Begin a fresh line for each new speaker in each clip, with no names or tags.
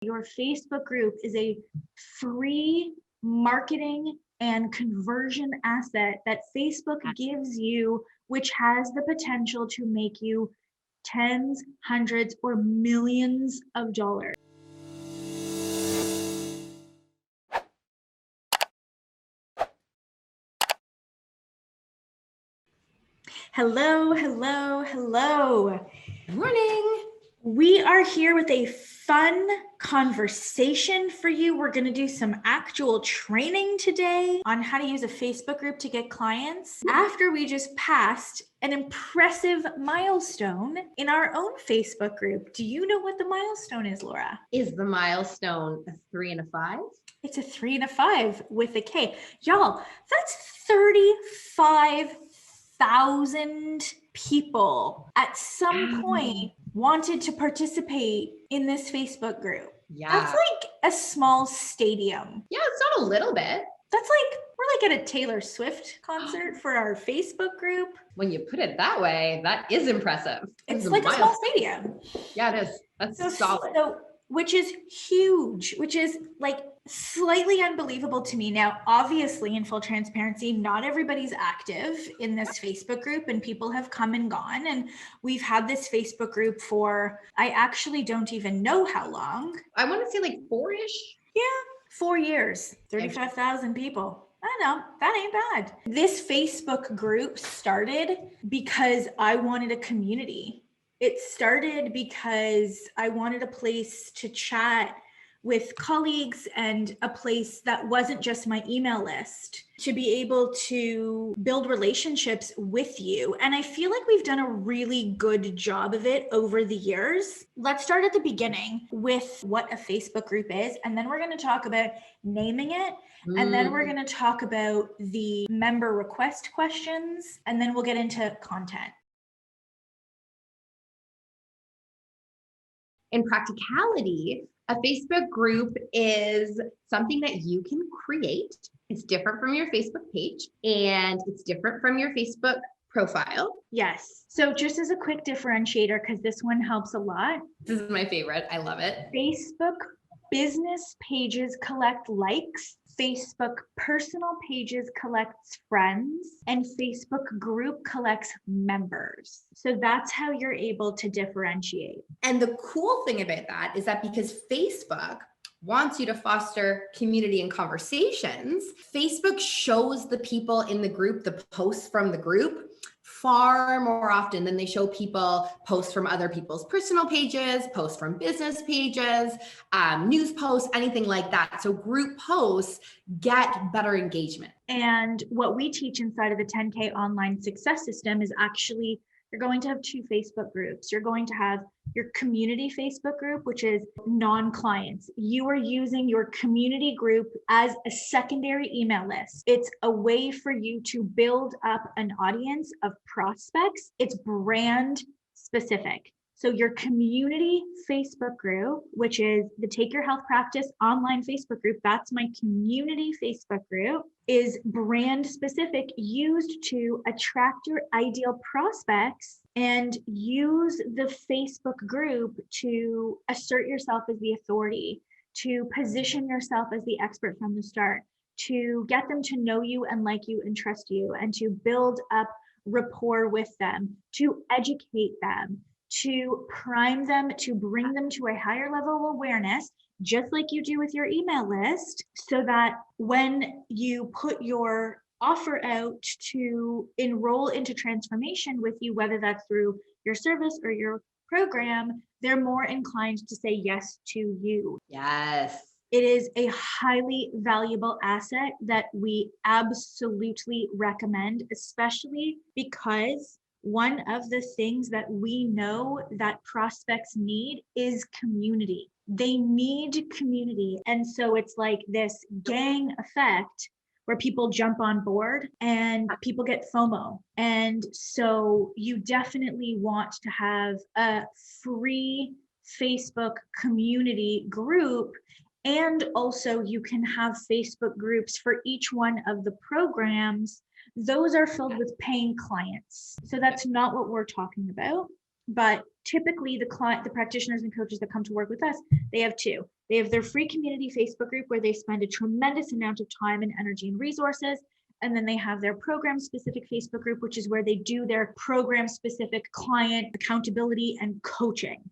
Your Facebook group is a free marketing and conversion asset that Facebook gives you, which has the potential to make you tens, hundreds, or millions of dollars. Hello, hello, hello.
Good morning.
We are here with a fun conversation for you. We're going to do some actual training today on how to use a Facebook group to get clients after we just passed an impressive milestone in our own Facebook group. Do you know what the milestone is, Laura?
Is the milestone a 3 and a 5?
It's a 3 and a 5 with a K. Y'all, that's 35,000 people at some point wanted to participate in this Facebook group.
Yeah.
That's like a small stadium.
Yeah, it's not a little bit.
That's like, we're like at a Taylor Swift concert for our Facebook group.
When you put it that way, that is impressive.
It's like a small stadium.
Yeah, it is. That's solid.
So, which is huge, which is like slightly unbelievable to me. Now, obviously, in full transparency, not everybody's active in this Facebook group, and people have come and gone. And we've had this Facebook group for, I actually don't even know how long.
I want to say like 4-ish.
Yeah, 4 years, 35,000 people. I don't know, that ain't bad. This Facebook group started because I wanted a community. It started because I wanted a place to chat with colleagues and a place that wasn't just my email list, to be able to build relationships with you. And I feel like we've done a really good job of it over the years. Let's start at the beginning with what a Facebook group is. And then we're going to talk about naming it. And then we're going to talk about the member request questions. And then we'll get into content.
In practicality, a Facebook group is something that you can create. It's different from your Facebook page and it's different from your Facebook profile.
Yes. So just as a quick differentiator, because this one helps a lot.
This is my favorite. I love it.
Facebook business pages collect likes. Facebook personal pages collects friends, and Facebook group collects members. So that's how you're able to differentiate.
And the cool thing about that is that because Facebook wants you to foster community and conversations, Facebook shows the people in the group the posts from the group far more often than they show people posts from other people's personal pages, posts from business pages, news posts, anything like that. So group posts get better engagement.
And what we teach inside of the 10K online success system is actually you're going to have 2 Facebook groups. You're going to have your community Facebook group, which is non-clients. You are using your community group as a secondary email list. It's a way for you to build up an audience of prospects. It's brand specific. So your community Facebook group, which is the Take Your Health Practice online Facebook group, that's my community Facebook group, is brand specific, used to attract your ideal prospects and use the Facebook group to assert yourself as the authority, to position yourself as the expert from the start, to get them to know you and like you and trust you, and to build up rapport with them, to educate them, to prime them, to bring them to a higher level of awareness, just like you do with your email list, so that when you put your offer out to enroll into transformation with you, whether that's through your service or your program, they're more inclined to say yes to you.
Yes.
It is a highly valuable asset that we absolutely recommend, especially because one of the things that we know that prospects need is community. They need community. And so it's like this gang effect where people jump on board and people get FOMO. And so you definitely want to have a free Facebook community group. And also you can have Facebook groups for each one of the programs. Those are filled with paying clients. So that's not what we're talking about. but typically the practitioners and coaches that come to work with us, they have two. They have their free community Facebook group where they spend a tremendous amount of time and energy and resources. And then they have their program specific Facebook group, which is where they do their program specific client accountability and coaching.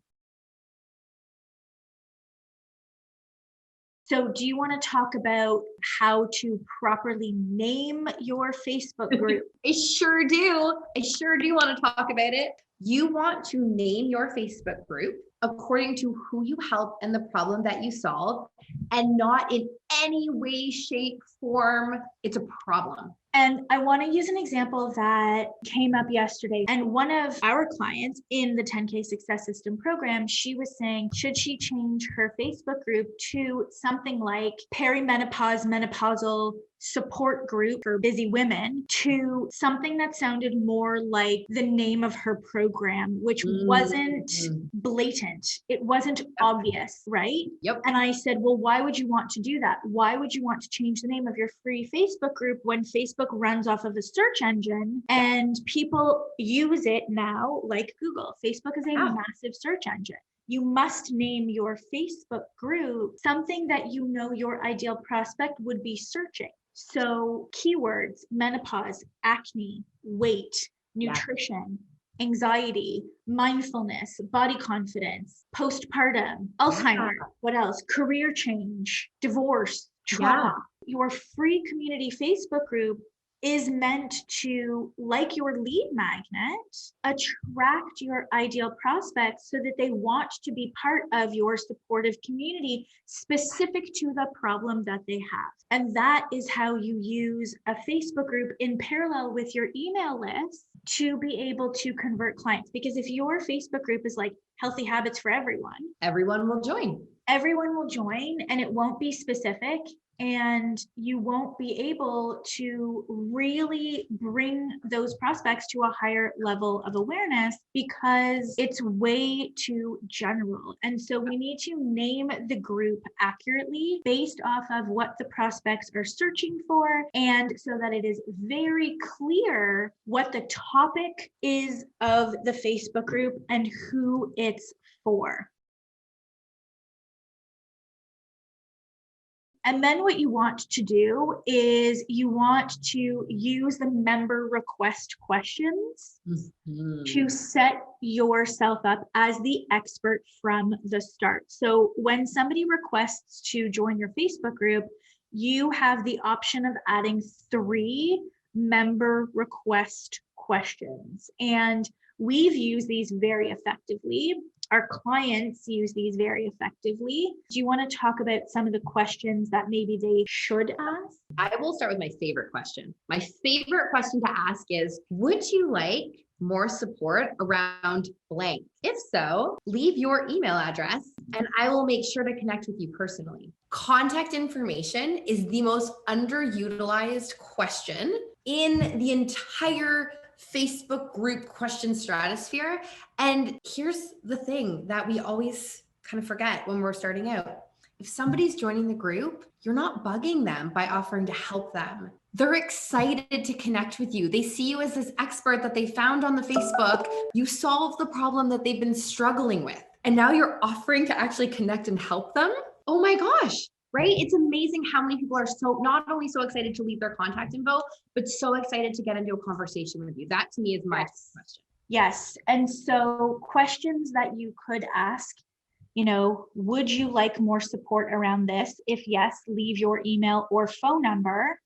So do you want to talk about how to properly name your Facebook group?
I sure do. I sure do want to talk about it. You want to name your Facebook group according to who you help and the problem that you solve, and not in any way, shape, form. It's a problem.
And I want to use an example that came up yesterday. And one of our clients in the 10K Success System program, she was saying, should she change her Facebook group to something like perimenopause, menopausal support group for busy women, to something that sounded more like the name of her program, which wasn't blatant. It wasn't obvious, right?
Yep.
And I said, well, why would you want to do that? Why would you want to change the name of your free Facebook group when Facebook runs off of a search engine and people use it now like Google? Facebook is a massive search engine. You must name your Facebook group something that you know your ideal prospect would be searching. So keywords: menopause, acne, weight, nutrition, anxiety, mindfulness, body confidence, postpartum, Alzheimer's, what else? Career change, divorce, trauma. Your free community Facebook group is meant to, like your lead magnet, attract your ideal prospects so that they want to be part of your supportive community specific to the problem that they have. And that is how you use a Facebook group in parallel with your email list to be able to convert clients. Because if your Facebook group is like healthy habits for everyone
will join.
Everyone will join, and it won't be specific. And you won't be able to really bring those prospects to a higher level of awareness because it's way too general. And so we need to name the group accurately based off of what the prospects are searching for, and so that it is very clear what the topic is of the Facebook group and who it's for. And then what you want to do is you want to use the member request questions to set yourself up as the expert from the start. So when somebody requests to join your Facebook group, you have the option of adding 3 member request questions. And we've used these very effectively. Our clients use these very effectively. Do you want to talk about some of the questions that maybe they should ask?
I will start with my favorite question. My favorite question to ask is, would you like more support around blank? If so, leave your email address and I will make sure to connect with you personally. Contact information is the most underutilized question in the entire Facebook group question stratosphere. And here's the thing that we always kind of forget when we're starting out. If somebody's joining the group, you're not bugging them by offering to help them. They're excited to connect with you. They see you as this expert that they found on the Facebook. You solve the problem that they've been struggling with. And now you're offering to actually connect and help them. Oh my gosh. Right? It's amazing how many people are so not only so excited to leave their contact info, but so excited to get into a conversation with you. That to me is my question.
Yes. And so questions that you could ask, would you like more support around this? If yes, leave your email or phone number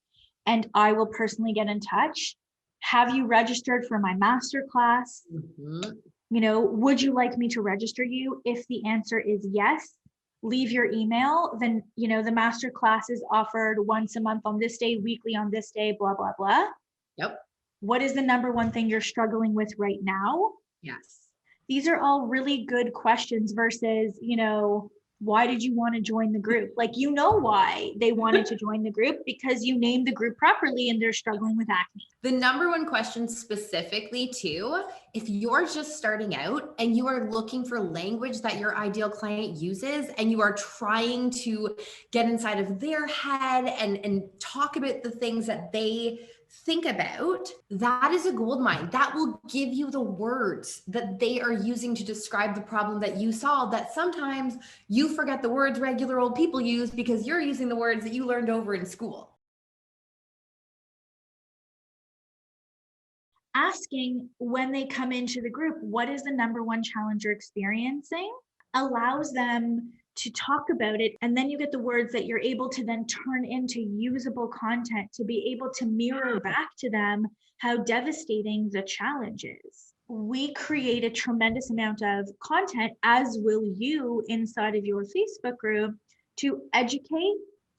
and I will personally get in touch. Have you registered for my masterclass? Would you like me to register you? If the answer is yes, leave your email. Then, the masterclass is offered once a month on this day, weekly on this day, blah, blah, blah.
Yep.
What is the number one thing you're struggling with right now?
Yes.
These are all really good questions versus, why did you want to join the group? Like, why they wanted to join the group because you named the group properly and they're struggling with acne.
The number one question specifically too, if you're just starting out and you are looking for language that your ideal client uses and you are trying to get inside of their head and talk about the things that they think about, that is a gold mine. That will give you the words that they are using to describe the problem that you solve, that sometimes you forget the words regular old people use because you're using the words that you learned over in school.
Asking when they come into the group, what is the number one challenge you're experiencing, allows them to talk about it. And then you get the words that you're able to then turn into usable content to be able to mirror back to them how devastating the challenge is. We create a tremendous amount of content, as will you, inside of your Facebook group to educate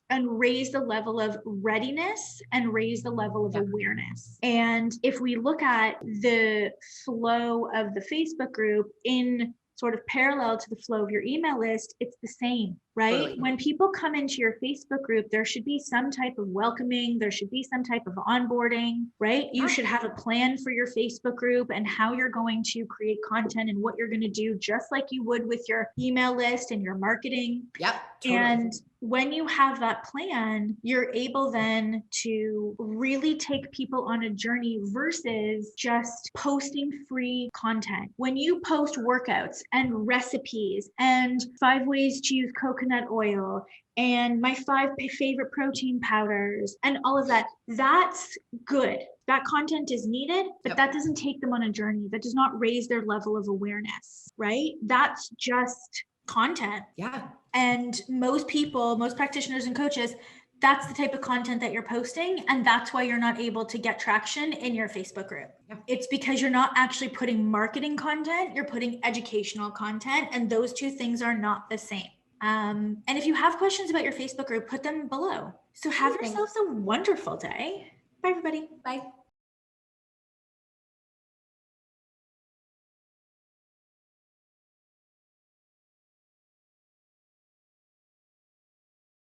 and raise the level of readiness and raise the level of awareness. And if we look at the flow of the Facebook group in sort of parallel to the flow of your email list, it's the same, right?
Totally.
When people come into your Facebook group, there should be some type of welcoming, there should be some type of onboarding, right? You should have a plan for your Facebook group and how you're going to create content and what you're going to do, just like you would with your email list and your marketing.
Yep. Totally.
And when you have that plan, you're able then to really take people on a journey versus just posting free content. When you post workouts and recipes and 5 ways to use coconut oil and my 5 favorite protein powders and all of that, that's good. That content is needed, but that doesn't take them on a journey. That does not raise their level of awareness, right? That's just content.
Yeah.
And most people, most practitioners and coaches, that's the type of content that you're posting. And that's why you're not able to get traction in your Facebook group. Yeah. It's because you're not actually putting marketing content, you're putting educational content, and those two things are not the same. And if you have questions about your Facebook group, put them below. So have yourselves a wonderful day. Bye, everybody.
Bye.